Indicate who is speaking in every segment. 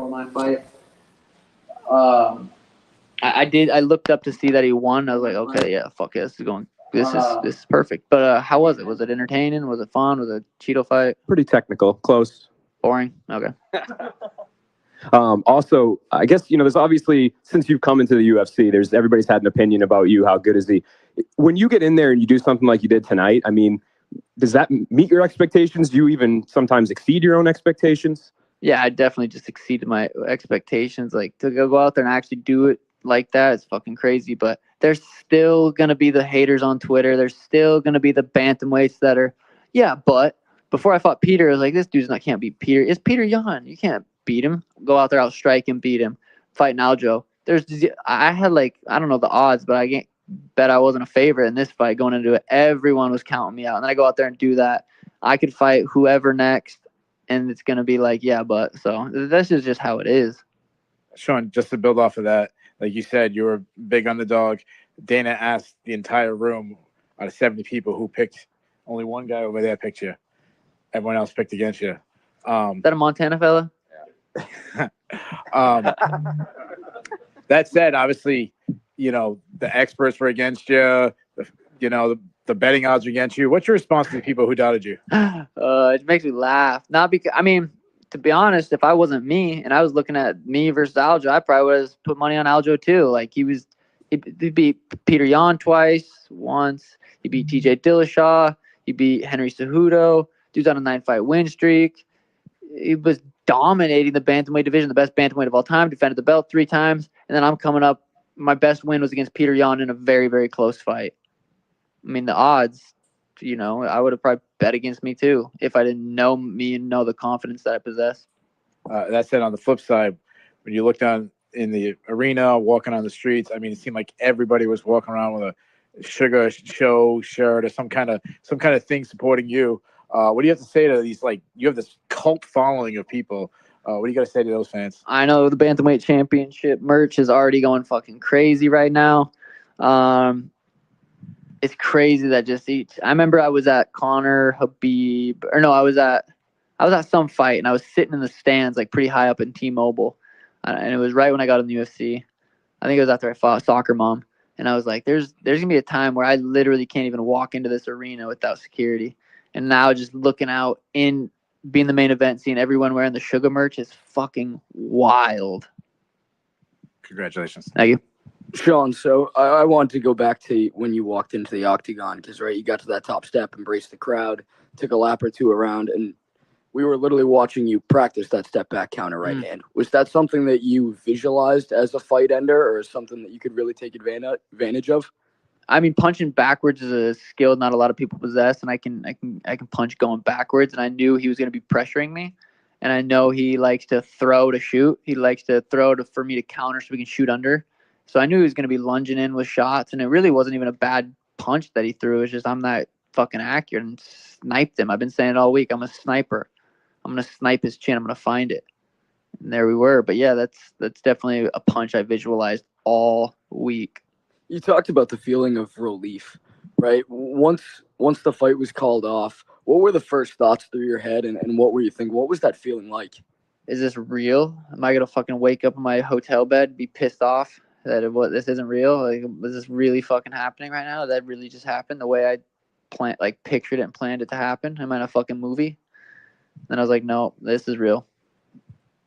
Speaker 1: before my fight. I looked up to see that he won. I was like, okay, yeah, fuck it, this is perfect. But how was it? Was it entertaining? Was it fun? Was it a Cheeto fight?
Speaker 2: Pretty technical, close.
Speaker 1: Boring. Okay.
Speaker 2: Also, I guess, there's obviously, since you've come into the UFC, everybody's had an opinion about you. How good is he? When you get in there and you do something like you did tonight, I mean, does that meet your expectations? Do you even sometimes exceed your own expectations?
Speaker 1: Yeah, I definitely just exceeded my expectations. Like, to go out there and actually do it like that is fucking crazy. But there's still going to be the haters on Twitter. There's still going to be the bantamweights that are, yeah, but before I fought Peter, I was like, this dude's can't beat Peter. It's Peter Yan. You can't beat him. Go out there, I'll strike him, beat him. Fight Aljo. I had I don't know the odds, but I can't bet I wasn't a favorite in this fight going into it. Everyone was counting me out. And then I go out there and do that. I could fight whoever next, and it's going to be like, yeah, but. So this is just how it is.
Speaker 3: Sean, just to build off of that, like you said, you were a big underdog. Dana asked the entire room out of 70 people who picked. Only one guy over there picked you. Everyone else picked against you.
Speaker 1: Is that a Montana fella?
Speaker 3: That said, obviously, the experts were against you. The betting odds are against you. What's your response to the people who doubted you?
Speaker 1: It makes me laugh. Not because to be honest, if I wasn't me and I was looking at me versus Aljo, I probably would have put money on Aljo too. Like he beat Peter Yan once. He beat TJ Dillashaw. He beat Henry Cejudo. Dude's on a 9-fight win streak. He was dominating the bantamweight division, the best bantamweight of all time, defended the belt 3 times. And then I'm coming up. My best win was against Peter Yan in a very, very close fight. I mean, the odds, I would have probably bet against me too if I didn't know me and know the confidence that I possess.
Speaker 3: That said, on the flip side, when you look down in the arena, walking on the streets, I mean, it seemed like everybody was walking around with a Sugar Show shirt or some kind of thing supporting you. What do you have to say to these? Like, you have this cult following of people. What do you got to say to those fans?
Speaker 1: I know the Bantamweight Championship merch is already going fucking crazy right now. It's crazy that I remember I was at Conor Habib, or no, I was at some fight and I was sitting in the stands like pretty high up in T-Mobile, and it was right when I got in the UFC. I think it was after I fought Soccer Mom, and I was like, there's gonna be a time where I literally can't even walk into this arena without security. And now just looking out in being the main event, seeing everyone wearing the Sugar merch is fucking wild.
Speaker 3: Congratulations.
Speaker 1: Thank you.
Speaker 4: Sean, so I wanted to go back to when you walked into the octagon because, right, you got to that top step, embraced the crowd, took a lap or two around, and we were literally watching you practice that step back counter right hand. Was that something that you visualized as a fight ender or something that you could really take advantage of?
Speaker 1: I mean, punching backwards is a skill not a lot of people possess, and I can punch going backwards. And I knew he was going to be pressuring me, and I know he likes to throw to shoot. He likes to throw for me to counter so we can shoot under. So I knew he was going to be lunging in with shots, and it really wasn't even a bad punch that he threw. It's just I'm not fucking accurate and sniped him. I've been saying it all week. I'm a sniper. I'm going to snipe his chin. I'm going to find it. And there we were. But yeah, that's definitely a punch I visualized all week.
Speaker 4: You talked about the feeling of relief, right? Once the fight was called off, what were the first thoughts through your head, and what were you thinking? What was that feeling like?
Speaker 1: Is this real? Am I gonna fucking wake up in my hotel bed, be pissed off that this isn't real? Like, was this really fucking happening right now? Did that really just happen the way I pictured it and planned it to happen? Am I in a fucking movie? And I was like, no, this is real.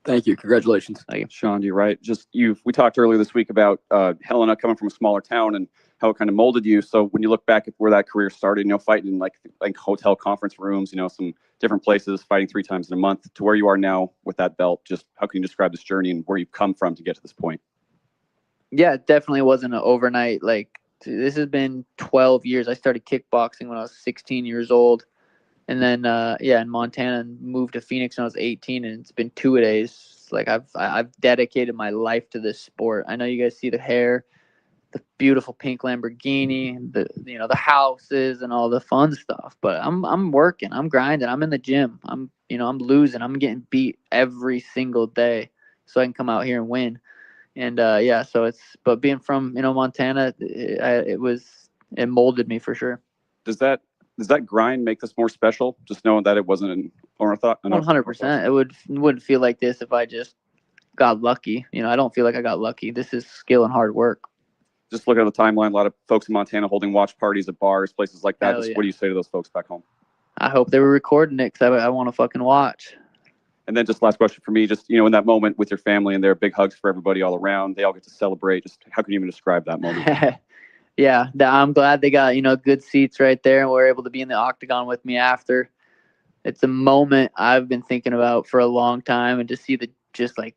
Speaker 4: Thank you. Congratulations.
Speaker 1: Thank you.
Speaker 5: Sean, you're right. We talked earlier this week about Helena coming from a smaller town and how it kind of molded you. So when you look back at where that career started, fighting in like hotel conference rooms, some different places, fighting 3 times in a month, to where you are now with that belt, just how can you describe this journey and where you've come from to get to this point?
Speaker 1: Yeah, it definitely wasn't an overnight. Like, this has been 12 years. I started kickboxing when I was 16 years old. And then, in Montana, and moved to Phoenix when I was 18, and it's been 2-a-days. Like, I've dedicated my life to this sport. I know you guys see the hair, the beautiful pink Lamborghini, the houses, and all the fun stuff. But I'm working, I'm grinding, I'm in the gym. I'm losing, I'm getting beat every single day, so I can come out here and win. And but being from Montana, it molded me for sure.
Speaker 5: Does that grind make this more special? Just knowing that it wasn't an orthodox?
Speaker 1: 100%. It wouldn't feel like this if I just got lucky. I don't feel like I got lucky. This is skill and hard work.
Speaker 5: Just looking at the timeline, a lot of folks in Montana holding watch parties at bars, places like that. What do you say to those folks back home?
Speaker 1: I hope they were recording it because I want to fucking watch.
Speaker 5: And then just last question for me, just, in that moment with your family and there, big hugs for everybody all around. They all get to celebrate. Just how can you even describe that moment?
Speaker 1: Yeah, I'm glad they got, good seats right there and were able to be in the octagon with me after. It's a moment I've been thinking about for a long time, and to see the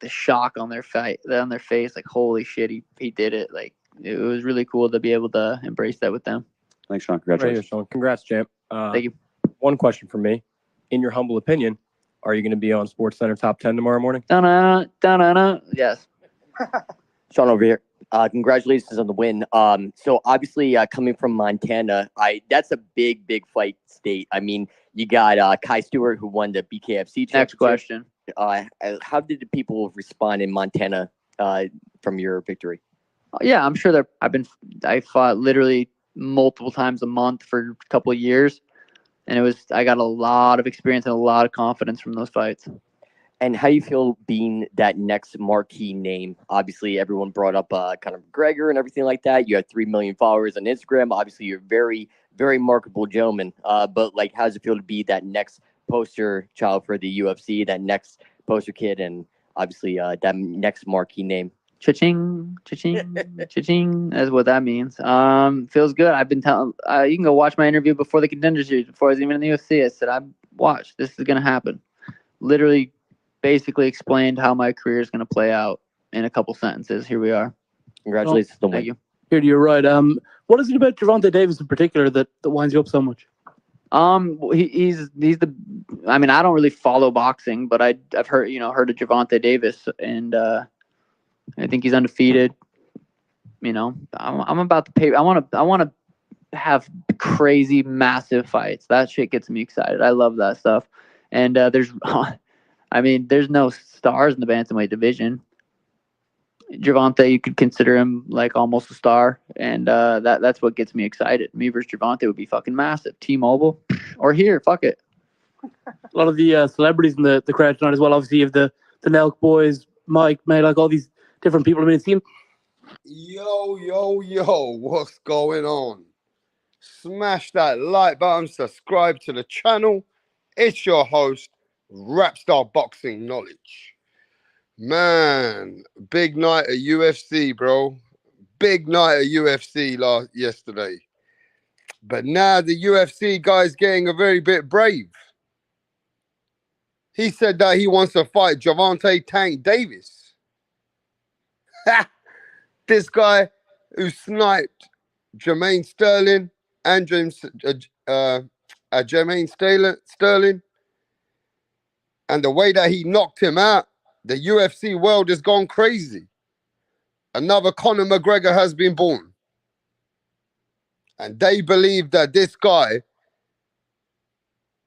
Speaker 1: shock on their face, like, holy shit, he did it. Like, it was really cool to be able to embrace that with them.
Speaker 5: Thanks, Sean. Congratulations.
Speaker 2: Right here, Sean. Congrats, champ.
Speaker 1: Thank you.
Speaker 2: One question for me. In your humble opinion, are you going to be on SportsCenter Top 10 tomorrow morning?
Speaker 1: Yes.
Speaker 6: Sean over here. Congratulations on the win. So obviously coming from Montana, that's a big fight state. I mean, you got Kai Stewart, who won the BKFC championship.
Speaker 1: Next question.
Speaker 6: How did the people respond in Montana from your victory?
Speaker 1: Yeah, I'm sure I fought literally multiple times a month for a couple of years, and I got a lot of experience and a lot of confidence from those fights.
Speaker 6: And how do you feel being that next marquee name? Obviously, everyone brought up Conor McGregor and everything like that. You have 3 million followers on Instagram. Obviously, you're a very, very marketable gentleman. But how does it feel to be that next poster child for the UFC, that next poster kid, and obviously that next marquee name?
Speaker 1: Cha-ching, cha-ching, cha-ching. That's what that means. Feels good. I've been telling. You can go watch my interview before the Contender Series, before I was even in the UFC. I said, watch. This is gonna happen. Literally, basically explained how my career is gonna play out in a couple sentences. Here we are.
Speaker 6: Congratulations, on the win.
Speaker 1: Thank you.
Speaker 7: You're right. What is it about Gervonta Davis in particular that winds you up so much?
Speaker 1: He's the. I mean, I don't really follow boxing, but I've heard of Gervonta Davis, and I think he's undefeated. I'm about to pay. I want to have crazy, massive fights. That shit gets me excited. I love that stuff. And there's no stars in the bantamweight division. Gervonta, you could consider him like almost a star, and that's what gets me excited. Me versus Gervonta would be fucking massive. T-Mobile or here, fuck it.
Speaker 7: A lot of the celebrities in the crowd tonight as well. Obviously, you have the Nelk boys, Mike, May, like all these different people. I mean, it seems.
Speaker 8: Yo, what's going on? Smash that like button, subscribe to the channel. It's your host, Rapstar Boxing Knowledge. Man, big night at UFC, bro. Big night at UFC yesterday. But now the UFC guy's getting a very bit brave. He said that he wants to fight Gervonta Tank Davis. This guy who sniped Jermaine Sterling and Jermaine Sterling, and the way that he knocked him out, the UFC world has gone crazy. Another Conor McGregor has been born. And they believe that this guy,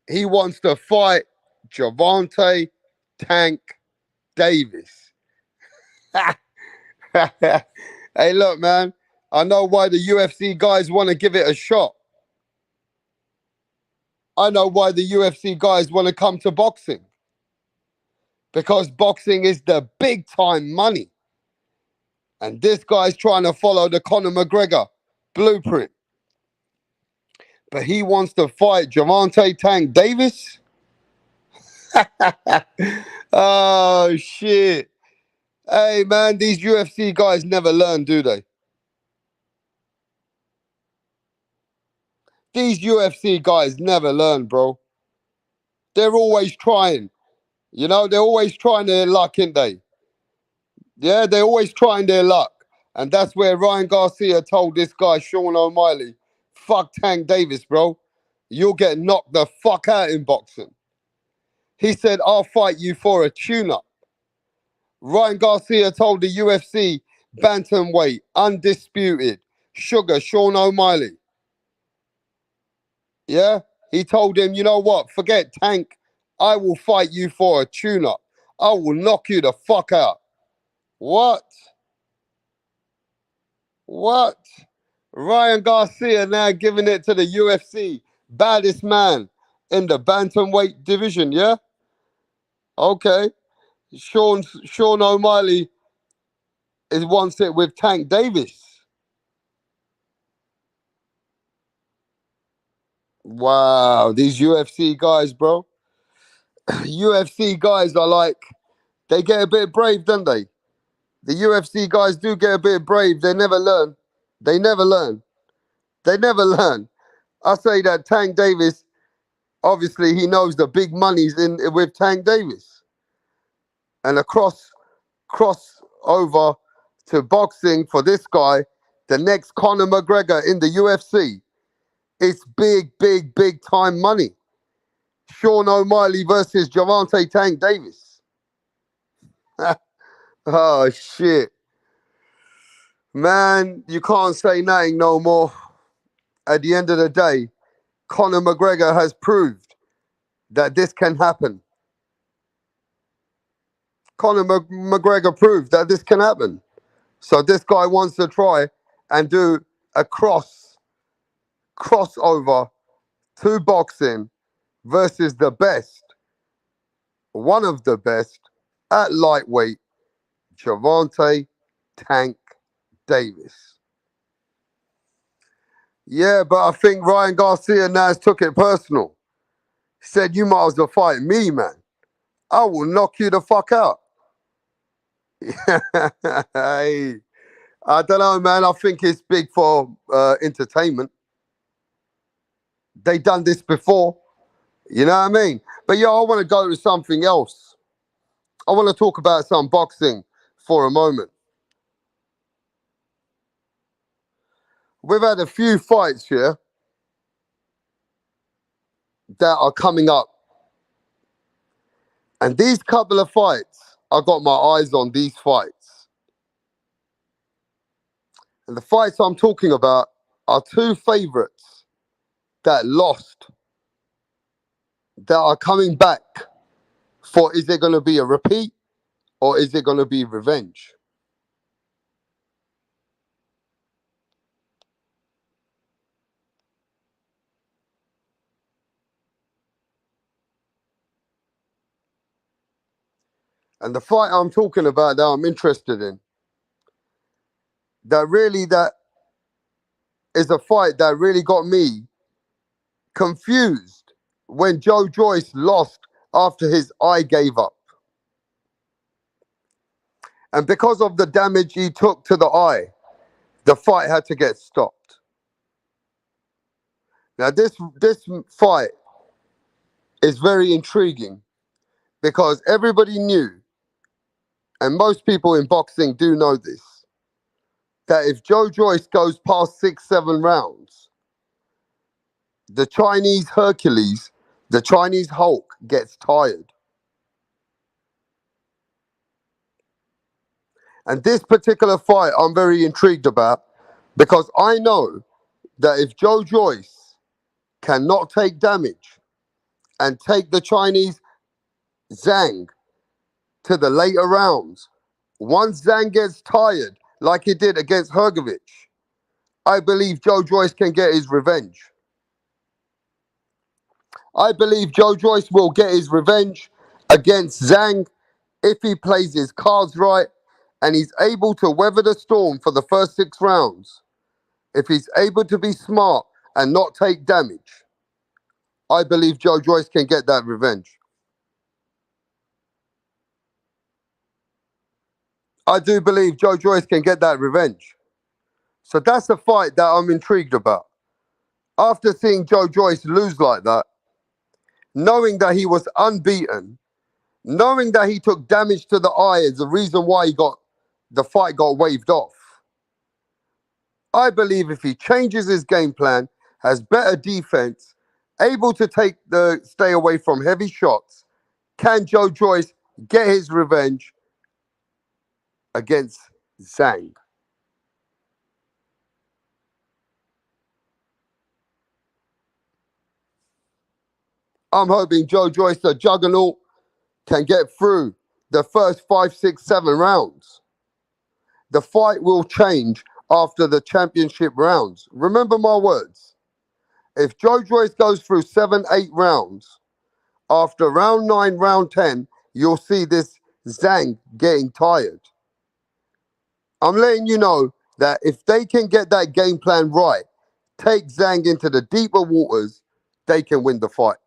Speaker 8: he wants to fight Gervonta Tank Davis. Hey, look, man, I know why the UFC guys want to give it a shot. I know why the UFC guys want to come to boxing. Because boxing is the big time money. And this guy's trying to follow the Conor McGregor blueprint. But he wants to fight Gervonta Tank Davis? Oh, shit. Hey, man, these UFC guys never learn, do they? These UFC guys never learn, bro. They're always trying. They're always trying their luck, ain't they? Yeah, they're always trying their luck. And that's where Ryan Garcia told this guy, Sean OMalley, fuck Tank Davis, bro. You'll get knocked the fuck out in boxing. He said, I'll fight you for a tune-up. Ryan Garcia told the UFC bantamweight, undisputed, sugar, Sean OMalley. Yeah? He told him, you know what? Forget Tank. I will fight you for a tune-up. I will knock you the fuck out. What? Ryan Garcia now giving it to the UFC. Baddest man in the bantamweight division, yeah? Okay. Sean OMalley is wants it with Tank Davis. Wow, these UFC guys, bro. UFC guys are like, they get a bit brave, don't they? The UFC guys do get a bit brave. They never learn. They never learn. They never learn. I say that Tank Davis, obviously, he knows the big money's in with Tank Davis, and a cross over to boxing for this guy, the next Conor McGregor in the UFC. It's big time money. Sean OMalley versus Gervonta Tank Davis. Oh, shit. Man, you can't say nothing no more. At the end of the day, Conor McGregor has proved that this can happen. Conor McGregor proved that this can happen. So this guy wants to try and do a crossover to boxing versus the best, one of the best at lightweight, Gervonta Tank Davis. Yeah, but I think Ryan Garcia now has took it personal. He said, you might as well fight me, man. I will knock you the fuck out. Hey, I don't know, man. I think it's big for entertainment. They done this before. You know what I mean? But yeah, I want to go to something else. I want to talk about some boxing for a moment. We've had a few fights here that are coming up. And these couple of fights, I got my eyes on these fights. And the fights I'm talking about are two favorites that lost, that are coming back for, is it going to be a repeat or is it going to be revenge? And the fight I'm talking about that I'm interested in, that is a fight that really got me confused when Joyce lost after his eye gave up. And because of the damage he took to the eye, the fight had to get stopped. Now this fight is very intriguing because everybody knew, and most people in boxing do know this, that if Joyce goes past 6-7 rounds, the Chinese Hercules, the Chinese Hulk gets tired. And this particular fight I'm very intrigued about because I know that if Joyce cannot take damage and take the Chinese Zhang to the later rounds, once Zhang gets tired, like he did against Hergovich, I believe Joyce can get his revenge. I believe Joyce will get his revenge against Zhang if he plays his cards right and he's able to weather the storm for the first 6 rounds. If he's able to be smart and not take damage, I believe Joyce can get that revenge. I do believe Joyce can get that revenge. So that's a fight that I'm intrigued about. After seeing Joyce lose like that, knowing that he was unbeaten, knowing that he took damage to the eye is the reason why the fight got waved off. I believe if he changes his game plan, has better defense, able to stay away from heavy shots, can Joyce get his revenge against Zhang? I'm hoping Joyce, the juggernaut, can get through the first 5, 6, 7 rounds. The fight will change after the championship rounds. Remember my words. If Joyce goes through 7, 8 rounds, after round 9, round 10, you'll see this Zhang getting tired. I'm letting you know that if they can get that game plan right, take Zhang into the deeper waters, they can win the fight.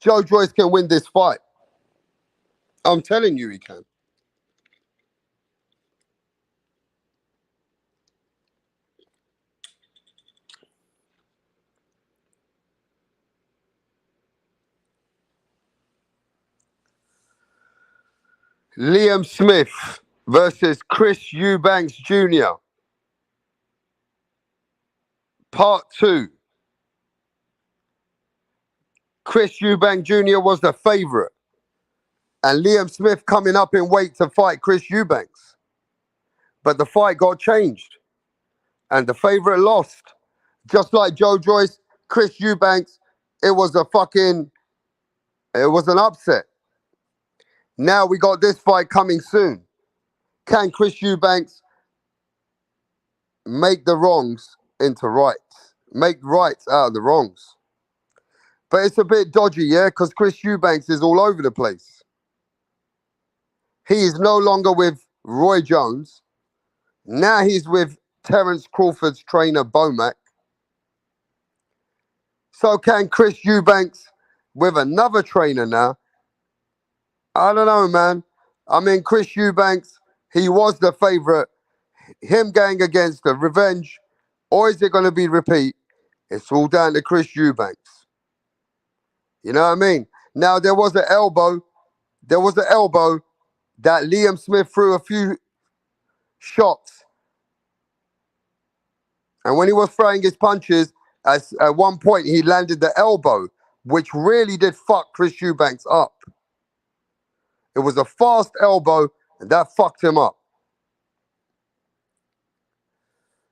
Speaker 8: Joyce can win this fight. I'm telling you he can. Liam Smith versus Chris Eubanks Jr. Part 2. Chris Eubank Jr. was the favorite, and Liam Smith coming up in weight to fight Chris Eubanks. But the fight got changed, and the favorite lost. Just like Joyce, Chris Eubanks, it was an upset. Now we got this fight coming soon. Can Chris Eubanks make the wrongs into rights? Make rights out of the wrongs? But it's a bit dodgy, yeah, because Chris Eubanks is all over the place. He is no longer with Roy Jones. Now he's with Terence Crawford's trainer, Bomac. So can Chris Eubanks with another trainer now? I don't know, man. I mean, Chris Eubanks, he was the favorite. Him going against the revenge, or is it going to be repeat? It's all down to Chris Eubanks. You know what I mean? Now, there was an elbow that Liam Smith threw a few shots. And when he was throwing his punches, at one point he landed the elbow, which really did fuck Chris Eubanks up. It was a fast elbow, and that fucked him up.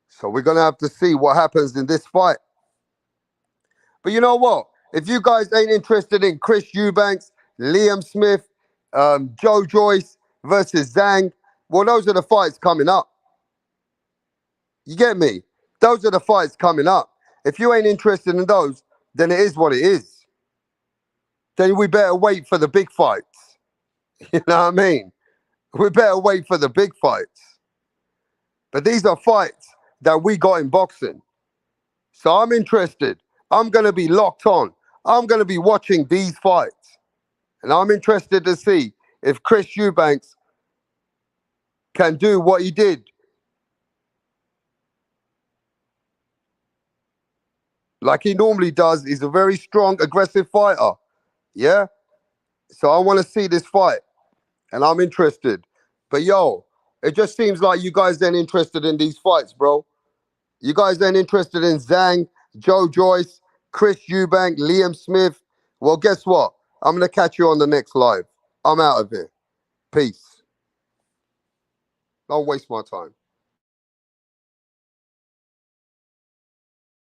Speaker 8: So we're going to have to see what happens in this fight. But you know what? If you guys ain't interested in Chris Eubanks, Liam Smith, Joyce versus Zhang, well, those are the fights coming up. You get me? Those are the fights coming up. If you ain't interested in those, then it is what it is. Then we better wait for the big fights. You know what I mean? We better wait for the big fights. But these are fights that we got in boxing. So I'm interested. I'm going to be locked on. I'm going to be watching these fights. And I'm interested to see if Chris Eubanks can do what he did. Like he normally does. He's a very strong, aggressive fighter. Yeah? So I want to see this fight. And I'm interested. But yo, it just seems like you guys ain't interested in these fights, bro. You guys ain't interested in Zhang, Joyce, Chris Eubank, Liam Smith. Well, guess what? I'm going to catch you on the next live. I'm out of here. Peace. Don't waste my time.